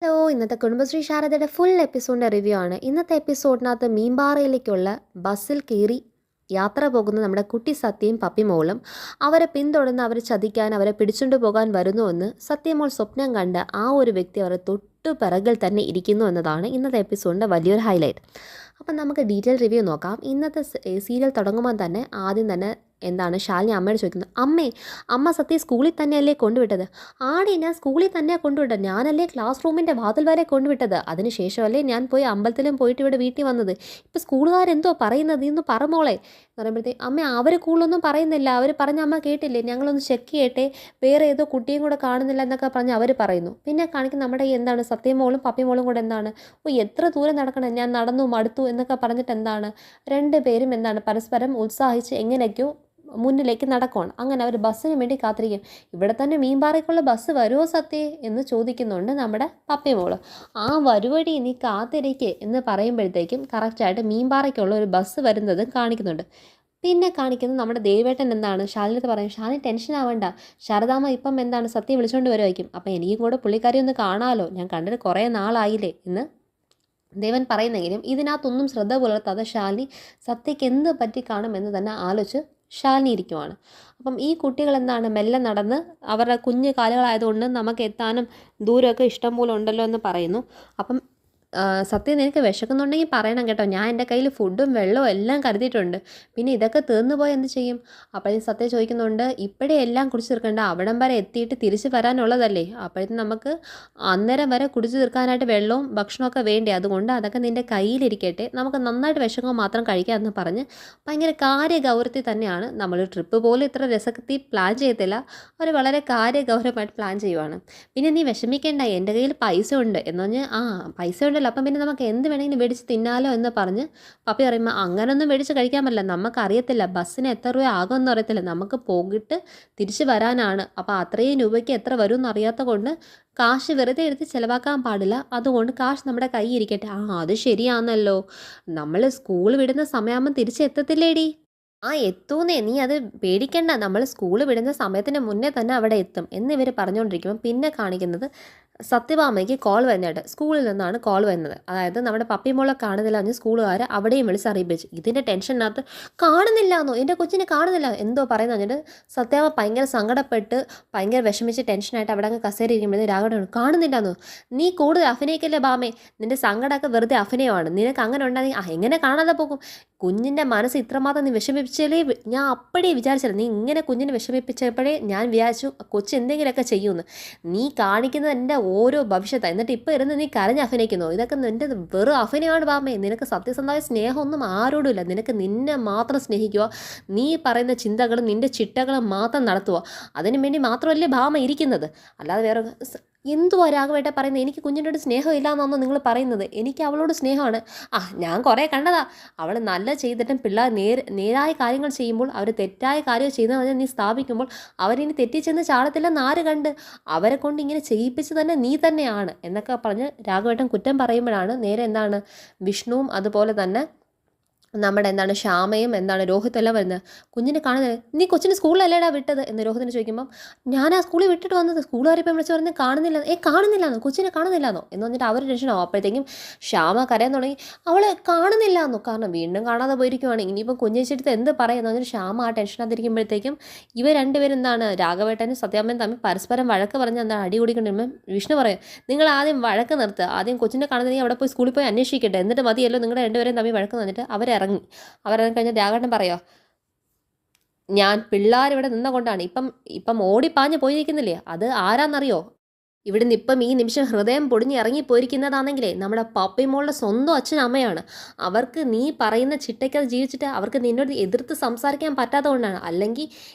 Hello, ഇന്നത്തെ Kudumbashree ശാരദയുടെ full എപ്പിസോഡിൻ്റെ review ആണ്. ഇന്നത്തെ എപ്പിസോഡിനകത്ത് മീൻപാറയിലേക്കുള്ള ബസ്സിൽ കയറി യാത്ര പോകുന്ന നമ്മുടെ കുട്ടി സത്യയും പപ്പിമോളും അവരെ പിന്തുടർന്ന് അവരെ ചതിക്കാൻ അവരെ പിടിച്ചുകൊണ്ട് പോകാൻ വരുന്നുവെന്ന് സത്യമോൾ സ്വപ്നം കണ്ട് ആ ഒരു വ്യക്തി അവരെ തൊട്ടു പിറകിൽ തന്നെ ഇരിക്കുന്നു എന്നതാണ് ഇന്നത്തെ എപ്പിസോഡിൻ്റെ വലിയൊരു ഹൈലൈറ്റ്. അപ്പം നമുക്ക് ഡീറ്റെയിൽ റിവ്യൂ നോക്കാം. ഇന്നത്തെ സീരിയൽ തുടങ്ങുമ്പോൾ തന്നെ ആദ്യം തന്നെ ശാലിനി അമ്മയോട് ചോദിക്കുന്നത്, അമ്മ സത്യം സ്കൂളിൽ തന്നെയല്ലേ കൊണ്ടുവിട്ടത്? ആടി, ഞാൻ സ്കൂളിൽ തന്നെയാണ് കൊണ്ടുവിട്ടത്, ഞാനല്ലേ ക്ലാസ് റൂമിൻ്റെ വാതിൽ വരെ കൊണ്ടുവിട്ടത്, അതിനുശേഷമല്ലേ ഞാൻ പോയി അമ്പലത്തിലും പോയിട്ട് ഇവിടെ വീട്ടിൽ വന്നത്. ഇപ്പോൾ സ്കൂളുകാരെന്തോ പറയുന്നത്, ഇന്ന് പറമോളെ എന്ന് പറയുമ്പോഴത്തേക്ക്, അമ്മ അവർ കൂടുതലൊന്നും പറയുന്നില്ല, അവർ പറഞ്ഞ അമ്മ കേട്ടില്ലേ, ഞങ്ങളൊന്ന് ചെക്ക് ചെയ്യട്ടെ, വേറെ ഏതോ കുട്ടിയും കൂടെ കാണുന്നില്ല എന്നൊക്കെ പറഞ്ഞ് അവർ പറയുന്നു. പിന്നെ കാണിക്കുന്ന നമ്മുടെ സത്യമോളും പപ്പിമോളും കൂടെ എത്ര ദൂരം നടക്കണം, ഞാൻ നടന്നു മടുത്തു എന്നൊക്കെ പറഞ്ഞിട്ട് രണ്ടുപേരും പരസ്പരം ഉത്സാഹിച്ച് എങ്ങനെയൊക്കെയോ മുന്നിലേക്ക് നടക്കുവാണ്. അങ്ങനെ അവർ ബസ്സിന് വേണ്ടി കാത്തിരിക്കും. ഇവിടെ തന്നെ മീൻപാറയ്ക്കുള്ള ബസ് വരുമോ സത്യേ എന്ന് ചോദിക്കുന്നുണ്ട് നമ്മുടെ പപ്പിമോള്. ആ വരുവടി നീ കാത്തിരിക്കേ എന്ന് പറയുമ്പോഴത്തേക്കും കറക്റ്റായിട്ട് മീൻപാറയ്ക്കുള്ള ഒരു ബസ് വരുന്നതും കാണിക്കുന്നുണ്ട്. പിന്നെ കാണിക്കുന്നത് നമ്മുടെ ദേവേട്ടൻ ശാലിനത്ത് പറയും, ശാലിനി ടെൻഷൻ ആവണ്ട, ശാരദാമ്മ ഇപ്പം സത്യം വിളിച്ചുകൊണ്ട് വരുമായിരിക്കും, അപ്പം എനിക്കും കൂടെ പുള്ളിക്കാരി ഒന്ന് കാണാമല്ലോ, ഞാൻ കണ്ടിട്ട് കുറേ നാളായില്ലേ എന്ന് ദേവൻ പറയുന്നെങ്കിലും ഇതിനകത്തൊന്നും ശ്രദ്ധ പുലർത്താതെ ശാലിനി സത്യയ്ക്ക് എന്ത് പറ്റി കാണുമെന്ന് തന്നെ ആലോചിച്ച് ശാലിനി ഇരിക്കുവാണ്. അപ്പം ഈ കുട്ടികൾ മെല്ലെ നടന്ന് അവരുടെ കുഞ്ഞു കാലുകളായതുകൊണ്ട് നമുക്ക് എത്താനും ദൂരമൊക്കെ ഇഷ്ടം പോലെ ഉണ്ടല്ലോ എന്ന് പറയുന്നു. അപ്പം സത്യം നിനക്ക് വിശക്കുന്നുണ്ടെങ്കിൽ പറയണം കേട്ടോ, ഞാൻ എൻ്റെ കയ്യിൽ ഫുഡും വെള്ളവും എല്ലാം കരുതിയിട്ടുണ്ട്, പിന്നെ ഇതൊക്കെ തീർന്നു പോയാൽ എന്ത് ചെയ്യും? അപ്പോഴേ സത്യം ചോദിക്കുന്നുണ്ട്, ഇപ്പോഴേ എല്ലാം കുടിച്ചു തീർക്കണ്ട, അവിടം വരെ എത്തിയിട്ട് തിരിച്ച് വരാനുള്ളതല്ലേ, അപ്പോഴത്തേക്കും നമുക്ക് അന്നേരം വരെ കുടിച്ചു തീർക്കാനായിട്ട് വെള്ളവും ഭക്ഷണമൊക്കെ വേണ്ടേ, അതുകൊണ്ട് അതൊക്കെ നിൻ്റെ കയ്യിലിരിക്കട്ടെ, നമുക്ക് നന്നായിട്ട് വിശക്കുമ്പോൾ മാത്രം കഴിക്കാമെന്ന് പറഞ്ഞ് ഭയങ്കര കാര്യഗൗരവത്തിൽ തന്നെയാണ്. നമ്മൾ ട്രിപ്പ് പോലും ഇത്ര രസത്തിൽ പ്ലാൻ ചെയ്യത്തില്ല, അവർ വളരെ കാര്യഗൗരവമായിട്ട് പ്ലാൻ ചെയ്യുവാണ്. പിന്നെ നീ വിഷമിക്കേണ്ട, എൻ്റെ കയ്യിൽ പൈസ ഉണ്ട് എന്ന് പറഞ്ഞ് പൈസ ഉണ്ടല്ലോ, അപ്പം പിന്നെ നമുക്ക് എന്ത് വേണമെങ്കിലും മേടിച്ച് തിന്നാലോ എന്ന് പറഞ്ഞ് പപ്പി പറയുമ്പോൾ, അങ്ങനൊന്നും മേടിച്ച് കഴിക്കാൻ പറ്റില്ല, നമുക്കറിയത്തില്ല ബസ്സിന് എത്ര രൂപ ആകുമെന്ന് അറിയത്തില്ല, നമുക്ക് പോയിട്ട് തിരിച്ച് വരാനാണ്, അപ്പോൾ അത്രയും രൂപയ്ക്ക് എത്ര വരും എന്നറിയാത്ത കൊണ്ട് കാശ് വെറുതെ എടുത്ത് ചിലവാക്കാൻ പാടില്ല, അതുകൊണ്ട് കാശ് നമ്മുടെ കൈ ഇരിക്കട്ടെ. അത് ശരിയാണല്ലോ, നമ്മൾ സ്കൂൾ വിടുന്ന സമയമാകുമ്പോൾ തിരിച്ചെത്തത്തില്ലേടി? എത്തൂന്നേ, നീ അത് പേടിക്കണ്ട, നമ്മൾ സ്കൂൾ വിടുന്ന സമയത്തിന് മുന്നേ തന്നെ അവിടെ എത്തും എന്നിവർ പറഞ്ഞുകൊണ്ടിരിക്കുമ്പോൾ പിന്നെ കാണിക്കുന്നത് സത്യഭാമയ്ക്ക് കോൾ വരുന്നതായിട്ട്. സ്കൂളിൽ നിന്നാണ് കോൾ വരുന്നത്. അതായത് നമ്മുടെ പപ്പിമോളെ കാണുന്നില്ല എന്ന് സ്കൂളുകാർ അവിടെയും വിളിച്ച് അറിയിപ്പിച്ചു. ഇതിൻ്റെ ടെൻഷനകത്ത് കാണുന്നില്ലാന്നോ, എൻ്റെ കൊച്ചിനെ കാണുന്നില്ല എന്തോ പറയുന്നത് പറഞ്ഞിട്ട് സത്യഭാമ ഭയങ്കര സങ്കടപ്പെട്ട് ഭയങ്കര വിഷമിച്ച് ടെൻഷനായിട്ട് അവിടെ അങ്ങ് കസേര ഇരിക്കുമ്പോഴേ രാഘവൻ കാണുന്നില്ലാന്നോ, നീ കൂടുതൽ അഭിനയിക്കല്ലേ ബാമേ, നിൻ്റെ സങ്കടമൊക്കെ വെറുതെ അഭിനയമാണ്, നിനക്ക് അങ്ങനെ ഉണ്ടാകും, എങ്ങനെ കാണാതെ പോകും, കുഞ്ഞിൻ്റെ മനസ്സ് ഇത്രമാത്രം നീ വിഷമിപ്പിച്ചാലേ ഞാൻ അപ്പോഴേ വിചാരിച്ചില്ല, നീ ഇങ്ങനെ കുഞ്ഞിനെ വിഷമിപ്പിച്ചപ്പോഴേ ഞാൻ വിചാരിച്ചു കൊച്ചു എന്തെങ്കിലുമൊക്കെ ചെയ്യുമെന്ന്, നീ കാണിക്കുന്നത് എൻ്റെ ഓരോ ഭവിഷ്യത്താണ്, എന്നിട്ട് ഇപ്പോൾ ഇരുന്ന് നീ കരഞ്ഞ് അഭിനയിക്കുന്നു, ഇതൊക്കെ നിൻ്റെ വെറും അഭിനയമാണ് ബാമേ, നിനക്ക് സത്യസന്ധമായ സ്നേഹമൊന്നും ആരോടുമില്ല, നിനക്ക് നിന്നെ മാത്രം സ്നേഹിക്കുക, നീ പറയുന്ന ചിന്തകളും നിൻ്റെ ചിട്ടകളും മാത്രം നടത്തുക, അതിനു വേണ്ടി മാത്രമല്ലേ ഭാമ ഇരിക്കുന്നത്, അല്ലാതെ വേറെ എന്തുവാ രാഘവേട്ട പറയുന്നത്, എനിക്ക് കുഞ്ഞിനോട് സ്നേഹമില്ല എന്നാണോ നിങ്ങൾ പറയുന്നത്, എനിക്ക് അവളോട് സ്നേഹമാണ്. ഞാൻ കുറേ കണ്ടതാ, അവൾ നല്ല ചെയ്തിട്ടും പിള്ളേർ നേരായ കാര്യങ്ങൾ ചെയ്യുമ്പോൾ അവർ തെറ്റായ കാര്യം ചെയ്യുന്ന പറഞ്ഞാൽ നീ സ്ഥാപിക്കുമ്പോൾ അവരിനി തെറ്റിച്ചെന്ന് ചാടത്തില്ലെന്ന് ആര് കണ്ട്, അവരെ കൊണ്ട് ഇങ്ങനെ ചെയ്യിപ്പിച്ച് തന്നെ നീ തന്നെയാണ് എന്നൊക്കെ പറഞ്ഞ് രാഘവേട്ടൻ കുറ്റം പറയുമ്പോഴാണ് നേരെ വിഷ്ണുവും അതുപോലെ തന്നെ നമ്മുടെ ശ്യാമയും രോഹിത്തും എല്ലാം വരുന്നത്. കുഞ്ഞിനെ കാണുന്നത്, നീ കൊച്ചിന് സ്കൂളിലല്ലേടാ വിട്ടത് എന്ന് രോഹിത്തിനെ ചോദിക്കുമ്പം, ഞാൻ ആ സ്കൂളിൽ വിട്ടിട്ട് വന്നത്, സ്കൂളുകാരിപ്പം വിളിച്ച് പറഞ്ഞ് കാണുന്നില്ലാന്നോ, കൊച്ചിനെ കാണുന്നില്ലാന്നോ എന്ന് പറഞ്ഞിട്ട് അവർ ടെൻഷനാവും. അപ്പോഴത്തേക്കും ശ്യാമ കരയാൻ തുടങ്ങി, അവളെ കാണുന്നില്ലാന്നോ, കാരണം വീണ്ടും കാണാതെ പോയിരിക്കുവാണ്, ഇനിയിപ്പം കുഞ്ഞേച്ചിട്ട് എന്ത് പറയുന്നു പറഞ്ഞിട്ട് ശ്യാമ ആ ടെൻഷനകത്തിരിക്കുമ്പോഴത്തേക്കും ഇവർ രണ്ടുപേരും രാഘവേട്ടനും സത്യാമ്മയും തമ്മിൽ പരസ്പരം വഴക്ക് പറഞ്ഞ് അടി കൂടിക്കൊണ്ടിരുമ്പോൾ വിഷ്ണു പറയും, നിങ്ങൾ ആദ്യം വഴക്ക് നിർത്തുക, ആദ്യം കൊച്ചിനെ കാണുന്നെങ്കിൽ അവിടെ പോയി സ്കൂളിൽ പോയി അന്വേഷിക്കട്ടെ, എന്നിട്ട് മതിയല്ലോ നിങ്ങളുടെ രണ്ടുപേരും തമ്മിൽ വഴക്ക് നിന്നിട്ട് അവരിറങ്ങി കഴിഞ്ഞാൽ രാഘവേട്ടൻ പറയുക, ഞാൻ പിള്ളേരിവിടെ നിന്ന കൊണ്ടാണ് ഇപ്പം ഓടിപ്പാഞ്ഞ് പോയിരിക്കുന്നില്ലേ, അത് ആരാന്നറിയോ, ഇവിടുന്ന് ഇപ്പം ഈ നിമിഷം ഹൃദയം പൊടിഞ്ഞ് ഇറങ്ങിപ്പോയിരിക്കുന്നതാണെങ്കിലേ നമ്മുടെ പപ്പിമോളുടെ സ്വന്തം അച്ഛനും അമ്മയാണ്, അവർക്ക് നീ പറയുന്ന ചിട്ടയ്ക്കത് ജീവിച്ചിട്ട് അവർക്ക് നിന്നോട് എതിർത്ത് സംസാരിക്കാൻ പറ്റാത്തത് കൊണ്ടാണ്, അല്ലെങ്കിൽ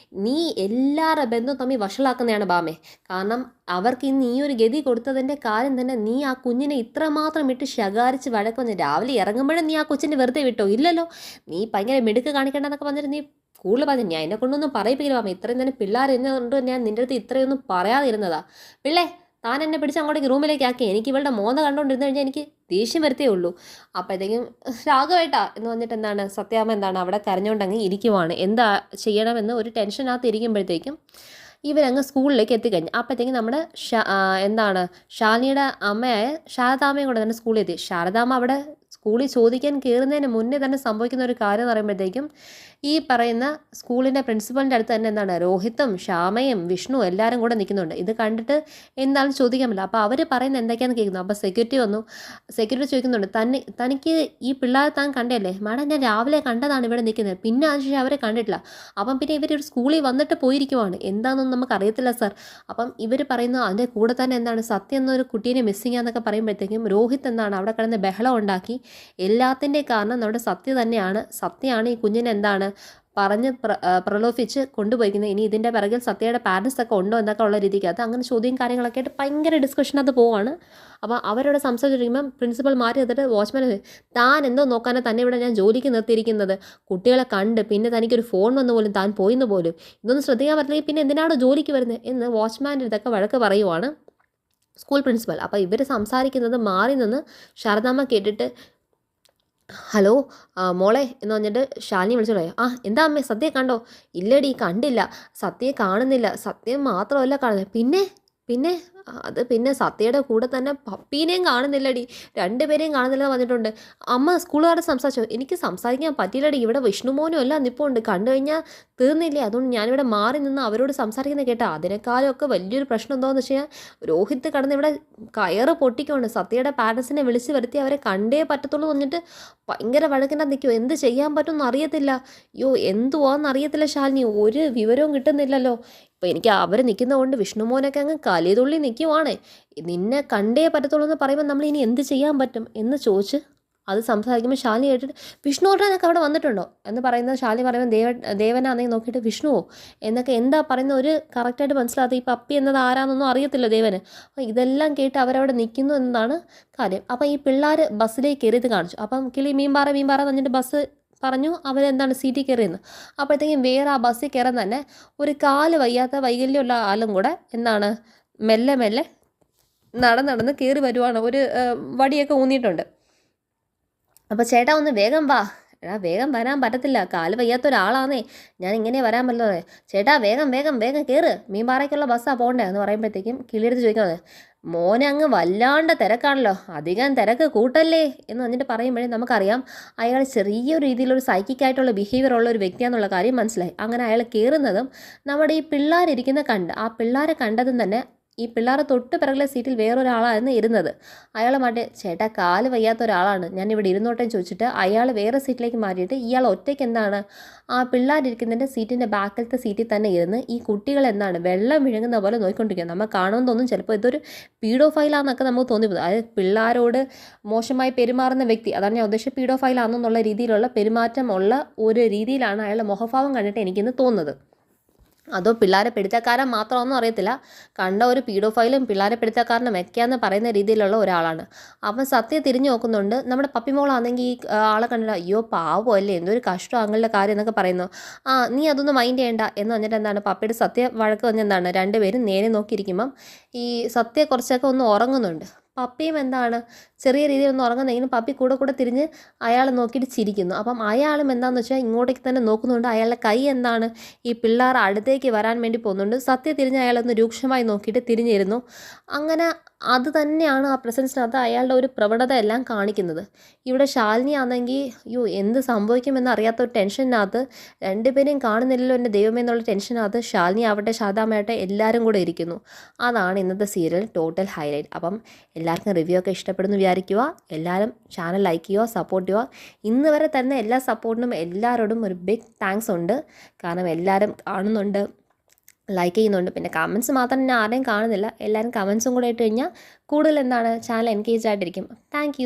നീ എല്ലാവരുടെ ബന്ധവും തമ്മിൽ വഷളാക്കുന്നതാണ് ബാമേ, കാരണം അവർക്ക് ഇന്ന് ഈ ഒരു ഗതി കൊടുത്തതിൻ്റെ കാര്യം തന്നെ നീ ആ കുഞ്ഞിനെ ഇത്രമാത്രം ഇട്ട് ശകാരിച്ച് വഴക്കൊന്ന്, രാവിലെ ഇറങ്ങുമ്പോഴും നീ ആ കൊച്ചിനെ വെറുതെ വിട്ടോ, ഇല്ലല്ലോ, നീ ഭയങ്കര മിടുക്ക് കാണിക്കേണ്ടതെന്നൊക്കെ പറഞ്ഞിട്ട് നീ കൂടുതൽ പറഞ്ഞു, ഞാൻ എന്നെ കൊണ്ടൊന്നും പറയിപ്പിക്കില്ല ബാമേ, ഇത്രയും തന്നെ പിള്ളേർ എന്നുകൊണ്ട് ഞാൻ നിൻ്റെ അടുത്ത് ഇത്രയൊന്നും പറയാതിരുന്നതാ, പിള്ളേ താൻ എന്നെ പിടിച്ച് അങ്ങോട്ടേക്ക് റൂമിലേക്ക് ആക്കി, എനിക്ക് ഇവളുടെ മോന്ത കണ്ടുകൊണ്ടിരുന്നു കഴിഞ്ഞാൽ എനിക്ക് ദേഷ്യം വരത്തേ ഉള്ളൂ. അപ്പോഴത്തേക്കും രാഘവേട്ടാ എന്ന് പറഞ്ഞിട്ട് സത്യാമ്മ അവിടെ കരഞ്ഞുകൊണ്ടങ്ങ് ഇരിക്കുവാണ്, എന്താ ചെയ്യണമെന്ന് ഒരു ടെൻഷനകത്ത് ഇരിക്കുമ്പോഴത്തേക്കും ഇവരങ്ങ് സ്കൂളിലേക്ക് എത്തിക്കഴിഞ്ഞു. അപ്പോഴത്തേക്കും നമ്മുടെ എന്താണ് ശാലിനിയുടെ അമ്മയായ ശാരദാമ്മയും കൂടെ തന്നെ സ്കൂളിൽ എത്തി. ശാരദാമ്മ അവിടെ സ്കൂളിൽ ചോദിക്കാൻ കയറുന്നതിന് മുന്നേ തന്നെ സംഭവിക്കുന്ന ഒരു കാര്യം എന്ന് പറയുമ്പോഴത്തേക്കും ഈ പറയുന്ന സ്കൂളിൻ്റെ പ്രിൻസിപ്പലിൻ്റെ അടുത്ത് തന്നെ എന്താണ് രോഹിത്തും ശ്യാമയും വിഷ്ണു എല്ലാവരും കൂടെ നിൽക്കുന്നുണ്ട്. ഇത് കണ്ടിട്ട് എന്താണെന്ന് ചോദിക്കാൻ പറ്റില്ല. അപ്പോൾ അവർ പറയുന്നത് എന്തൊക്കെയാണെന്ന് കേൾക്കുന്നു. അപ്പോൾ സെക്യൂരിറ്റി വന്നു. സെക്യൂരിറ്റി ചോദിക്കുന്നുണ്ട്, തനിക്ക് ഈ പിള്ളേരെ താൻ കണ്ടല്ലേ? മാഡം ഞാൻ രാവിലെ കണ്ടതാണ് ഇവിടെ നിൽക്കുന്നത്, പിന്നെ അതിനുശേഷം അവരെ കണ്ടിട്ടില്ല. അപ്പം പിന്നെ ഇവർ സ്കൂളിൽ വന്നിട്ട് പോയിരിക്കുവാണ്, എന്താണെന്നൊന്നും നമുക്കറിയത്തില്ല സാർ. അപ്പം ഇവർ പറയുന്നു അതിൻ്റെ കൂടെ തന്നെ എന്താണ് സത്യം എന്നൊരു കുട്ടീനെ മിസ്സിങ് ആണെന്നൊക്കെ പറയുമ്പോഴത്തേക്കും രോഹിത് എന്താണ് അവിടെ കിടന്ന് ബഹളം ഉണ്ടാക്കി. എല്ലാത്തിൻ്റെ കാരണം നമ്മുടെ സത്യ തന്നെയാണ്. സത്യമാണ് ഈ കുഞ്ഞിനെ എന്താണ് പറഞ്ഞ് പ്രലോഭിച്ച് കൊണ്ടുപോയിരിക്കുന്നത്. ഇനി ഇതിൻ്റെ പിറകിൽ സത്യയുടെ പാരൻസ് ഒക്കെ ഉണ്ടോ എന്നൊക്കെ ഉള്ള രീതിക്കകത്ത് അങ്ങനെ ചോദ്യം കാര്യങ്ങളൊക്കെ ആയിട്ട് ഭയങ്കര ഡിസ്കഷനകത്ത് പോവാണ്. അപ്പോൾ അവരോട് സംസാരിച്ചിരിക്കുമ്പം പ്രിൻസിപ്പൽ മാറി എന്നിട്ട് വാച്ച്മാൻ, താൻ എന്തോ നോക്കാനോ തന്നെ ഇവിടെ ഞാൻ ജോലിക്ക് നിർത്തിയിരിക്കുന്നത്, കുട്ടികളെ കണ്ട് പിന്നെ തനിക്കൊരു ഫോൺ വന്നു പോലും താൻ പോയിന്ന് പോലും ഇതൊന്നും ശ്രദ്ധിക്കാൻ പറ്റില്ലെങ്കിൽ പിന്നെ എന്തിനാണോ ജോലിക്ക് വരുന്നത് എന്ന് വാച്ച്മാൻ്റെ ഇതൊക്കെ വഴക്ക് പറയുവാണ് സ്കൂൾ പ്രിൻസിപ്പൽ. അപ്പോൾ ഇവർ സംസാരിക്കുന്നത് മാറി നിന്ന് ശാരദാമ്മ കേട്ടിട്ട്, ഹലോ മോളെ എന്ന് പറഞ്ഞിട്ട് ശാലിനി വിളിച്ചു പറയാം, എന്താ അമ്മേ സത്യയെ കണ്ടോ? ഇല്ലടി കണ്ടില്ല, സത്യയെ കാണുന്നില്ല. സത്യം മാത്രമല്ല കാണുന്നത്, പിന്നെ പിന്നെ അത് പിന്നെ സത്യയുടെ കൂടെ തന്നെ പപ്പീനെയും കാണുന്നില്ലടി, രണ്ടുപേരെയും കാണുന്നില്ല എന്ന് പറഞ്ഞിട്ടുണ്ട്. അമ്മ സ്കൂളുകാരുടെ സംസാരിച്ചോ? എനിക്ക് സംസാരിക്കാൻ പറ്റിയില്ലടി, ഇവിടെ വിഷ്ണുമോനും എല്ലാം നിൽപ്പുണ്ട്, കണ്ടു കഴിഞ്ഞാൽ തീർന്നില്ലേ, അതുകൊണ്ട് ഞാനിവിടെ മാറി നിന്ന് അവരോട് സംസാരിക്കുന്നത് കേട്ടാ. അതിനേക്കാളൊക്കെ വലിയൊരു പ്രശ്നം എന്താണെന്ന് വെച്ച് കഴിഞ്ഞാൽ രോഹിത് കടന്ന് ഇവിടെ കയറ് പൊട്ടിക്കൊണ്ട് സത്യയുടെ പാരൻസിനെ വിളിച്ച് വരുത്തി അവരെ കണ്ടേ പറ്റത്തുള്ളൂ എന്നിട്ട് ഭയങ്കര വഴക്കിൻ്റെ നിൽക്കുമോ. എന്ത് ചെയ്യാൻ പറ്റുമെന്ന് അറിയത്തില്ല. അയ്യോ എന്തുവാന്ന് അറിയത്തില്ല ശാലിനി, ഒരു വിവരവും കിട്ടുന്നില്ലല്ലോ. ഇപ്പോൾ എനിക്ക് അവർ നിൽക്കുന്നതുകൊണ്ട് വിഷ്ണുമോനൊക്കെ അങ്ങ് കലിതുള്ളി നിൽക്കുവാണേ. നിന്നെ കണ്ടേ പറ്റത്തുള്ളൂ എന്ന് പറയുമ്പോൾ നമ്മൾ ഇനി എന്ത് ചെയ്യാൻ പറ്റും എന്ന് ചോദിച്ച് അത് സംസാരിക്കുമ്പോൾ ശാലിനി കേട്ടിട്ട്, വിഷ്ണുവേട്ടനൊക്കെ അവിടെ വന്നിട്ടുണ്ടോ എന്ന് പറയുന്നത് ശാലിനി പറയുമ്പോൾ ദേവനാണെങ്കിൽ നോക്കിയിട്ട് വിഷ്ണുവോ എന്നൊക്കെ എന്താ പറയുന്ന ഒരു കറക്റ്റായിട്ട് മനസ്സിലാകാത്ത. ഈ പപ്പി എന്നത് ആരാന്നൊന്നും അറിയത്തില്ല ദേവന്. അപ്പോൾ ഇതെല്ലാം കേട്ട് അവരവിടെ നിൽക്കുന്നു എന്നതാണ് കാര്യം. അപ്പം ഈ പിള്ളേർ ബസ്സിലേക്ക് കയറിയത് കാണിച്ചു. അപ്പം കിളി മീൻപാറ എന്നിട്ട് ബസ് പറഞ്ഞു അവരെന്താണ് സീറ്റിൽ കയറിയെന്ന്. അപ്പോഴത്തേക്കും വേറെ ആ ബസ്സിൽ കയറാൻ തന്നെ ഒരു കാല് വയ്യാത്ത വൈകല്യമുള്ള ആളും കൂടെ എന്താണ് മെല്ലെ മെല്ലെ നടന്ന് കയറി വരുവാണ്. ഒരു വടിയൊക്കെ ഊന്നിയിട്ടുണ്ട്. അപ്പോൾ ചേട്ടാ ഒന്ന് വേഗം വാ. എടാ വേഗം വരാൻ പറ്റത്തില്ല, കാല് വയ്യാത്ത ഒരാളാന്നേ, ഞാൻ ഇങ്ങനെ വരാൻ പറ്റുന്നത്. ചേട്ടാ വേഗം വേഗം വേഗം കയറ്, മീൻപാറയ്ക്കുള്ള ബസ്സാണ് പോകണ്ടേ എന്ന് പറയുമ്പോഴത്തേക്കും കിളിയെടുത്ത് ചോദിക്കുന്നത്, മോനെ അങ്ങ് വല്ലാണ്ട് തിരക്കാണല്ലോ, അധികം തിരക്ക് കൂട്ടല്ലേ എന്ന് പറഞ്ഞിട്ട് പറയുമ്പോഴേ നമുക്കറിയാം അയാൾ ചെറിയൊരു രീതിയിലൊരു സൈക്കിക്കായിട്ടുള്ള ബിഹേവിയർ ഉള്ള ഒരു വ്യക്തിയാണെന്നുള്ള കാര്യം മനസ്സിലായി. അങ്ങനെ അയാൾ കയറുന്നതും നമ്മുടെ ഈ പിള്ളേരിരിക്കുന്ന ആ പിള്ളേരെ കണ്ടതും തന്നെ ഈ പിള്ളേരെ തൊട്ട് പിറകിലെ സീറ്റിൽ വേറൊരാളായിരുന്നു ഇരുന്നത്. അയാൾ മാട്ടെ, ചേട്ടാ കാല് വയ്യാത്ത ഒരാളാണ്, ഞാൻ ഇവിടെ ഇരുന്നോട്ടേ ചോദിച്ചിട്ട് അയാൾ വേറെ സീറ്റിലേക്ക് മാറ്റിയിട്ട് ഇയാൾ ഒറ്റയ്ക്ക് എന്താണ് ആ പിള്ളേരിരിക്കുന്നതിൻ്റെ സീറ്റിൻ്റെ ബാക്കിലത്തെ സീറ്റിൽ തന്നെ ഇരുന്ന് ഈ കുട്ടികൾ എന്താണ് വെള്ളം വിഴുങ്ങുന്ന പോലെ നോക്കിക്കൊണ്ടിരിക്കുക. നമ്മൾ കാണുമെന്ന് തോന്നും ചിലപ്പോൾ ഇതൊരു പീഡോഫൈലാന്നൊക്കെ നമുക്ക് തോന്നിപ്പോകും. അതായത് പിള്ളേരോട് മോശമായി പെരുമാറുന്ന വ്യക്തി, അതാണ് ഞാൻ ഉദ്ദേശിച്ചത്, പീഡോഫൈലാണെന്നുള്ള രീതിയിലുള്ള പെരുമാറ്റമുള്ള ഒരു രീതിയിലാണ് അയാളുടെ മുഖഭാവം കണ്ടിട്ട് എനിക്കിന്ന് തോന്നുന്നത്. അതോ പിള്ളേരെ പിടുത്തക്കാരൻ മാത്രമൊന്നും അറിയത്തില്ല, കണ്ട ഒരു പീഡോഫൈലും പിള്ളേരെ പിടുത്തക്കാരനും ഒക്കെയാന്ന് പറയുന്ന രീതിയിലുള്ള ഒരാളാണ്. അപ്പം സത്യം തിരിഞ്ഞു നോക്കുന്നുണ്ട്. നമ്മുടെ പപ്പിമോളാണെങ്കിൽ ഈ ആളെ കണ്ടിട്ട് അയ്യോ പാവം അല്ലേ, എന്തൊരു കഷ്ടം അങ്ങളുടെ കാര്യം എന്നൊക്കെ പറയുന്നു. നീ അതൊന്നും മൈൻഡ് ചെയ്യണ്ട എന്ന് പറഞ്ഞിട്ട് എന്താണ് പപ്പിയുടെ സത്യ വഴക്ക് വന്നെന്താണ് രണ്ടുപേരും നേരെ നോക്കിയിരിക്കുമ്പം ഈ സത്യ കുറച്ചൊക്കെ ഒന്ന് ഉറങ്ങുന്നുണ്ട്. പപ്പിയും എന്താണ് ചെറിയ രീതിയിൽ ഒന്ന് ഉറങ്ങുന്നെങ്കിലും പപ്പി കൂടെ തിരിഞ്ഞ് അയാൾ നോക്കിയിട്ട് ചിരിക്കുന്നു. അപ്പം അയാളും എന്താണെന്ന് വെച്ചാൽ ഇങ്ങോട്ടേക്ക് തന്നെ നോക്കുന്നുണ്ട്. അയാളുടെ കൈ എന്താണ് ഈ പിള്ളേർ അടുത്തേക്ക് വരാൻ വേണ്ടി പോകുന്നുണ്ട്. സത്യം തിരിഞ്ഞ് അയാളൊന്ന് രൂക്ഷമായി നോക്കിയിട്ട് തിരിഞ്ഞിരുന്നു. അങ്ങനെ അത് തന്നെയാണ് ആ പ്രസൻസിനകത്ത് അയാളുടെ ഒരു പ്രവണത എല്ലാം കാണിക്കുന്നത്. ഇവിടെ ശാലിനി ആണെങ്കിൽ അയ്യോ എന്ത് സംഭവിക്കുമെന്ന് അറിയാത്ത ഒരു ടെൻഷനകത്ത്, രണ്ടുപേരെയും കാണുന്നില്ലല്ലോ എൻ്റെ ദൈവമേ എന്നുള്ള ടെൻഷനകത്ത് ശാലിനി ആവട്ടെ ശാരദാമ്മയാവട്ടെ എല്ലാവരും കൂടെ ഇരിക്കുന്നു. അതാണ് ഇന്നത്തെ സീരിയൽ ടോട്ടൽ ഹൈലൈറ്റ്. അപ്പം എല്ലാവർക്കും റിവ്യൂ ഒക്കെ ഇഷ്ടപ്പെടുന്നു വിചാരിക്കുക. എല്ലാവരും ചാനൽ ലൈക്ക് ചെയ്യുക, സപ്പോർട്ട് ചെയ്യുക. ഇന്ന് വരെ തന്നെ എല്ലാ സപ്പോർട്ടിനും എല്ലാവരോടും ഒരു ബിഗ് താങ്ക്സ് ഉണ്ട്. കാരണം എല്ലാവരും കാണുന്നുണ്ട്, ലൈക്ക് ചെയ്യുന്നുണ്ട്. പിന്നെ കമൻസ് മാത്രം ഞാൻ ആരെയും കാണുന്നില്ല. എല്ലാവരും കമൻസും കൂടെ ഇട്ട് കഴിഞ്ഞാൽ കൂടുതൽ എന്താണ് ചാനൽ എൻഗേജ് ആയിട്ടിരിക്കും. താങ്ക്